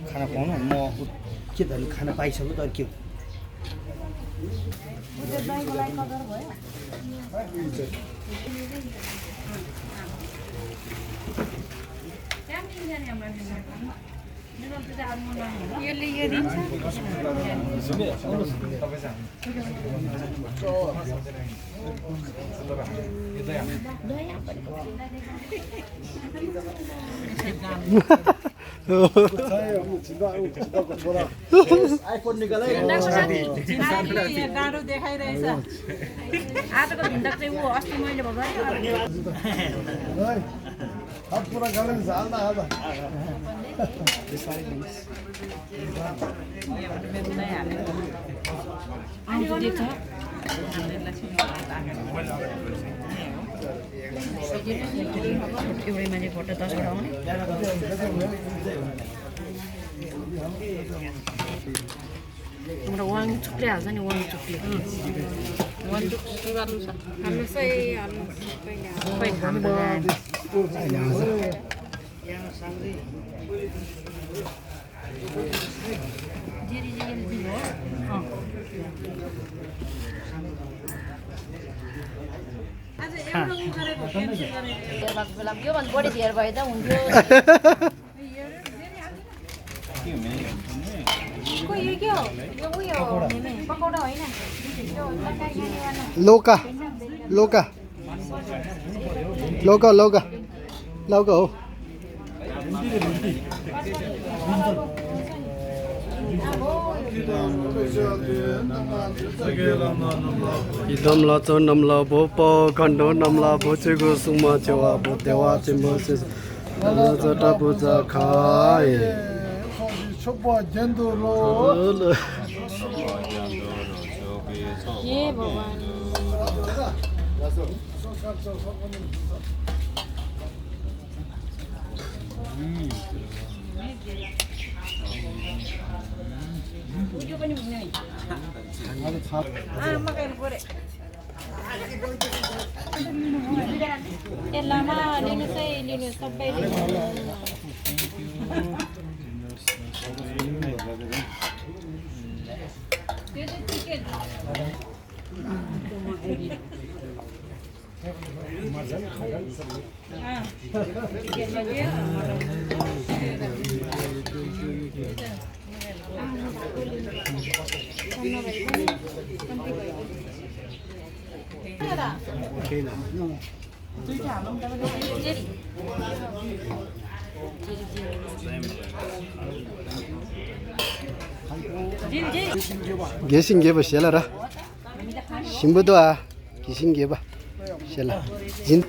खाना पाउनु म के त खाना पाइसक्यो तर के आइफोन निकाले डाँडो देखाइरहेछ आजको भिन्डक चाहिँ ऊ अस्ति मैले पूरा गले में झालना आधा एउटै मान्छे फोटो 10 वटा आउने हाम्रो वाङ चुक्ले हाल्छ नि वाङ चुक्ले वाङ चुक्ले गर्नु छ हाम्रो चाहिँ हाल्नु खै खानु यो भन्दा बढी धेर भए त हुन्थ्यो लौका लौका लौका लौका लौका हो Namla to namla bo po kando namla bo chigo suma chewa bo dewa chimbo se ta bo za khai chopa jendoro ये भगवान यो पनि भन्ने है मकैले परे ए लामा लिनु चाहिँ लिनु सबैले त्यो चाहिँ ticket Gesing geba shela ra Shimbudo a Gesing geba shela Jin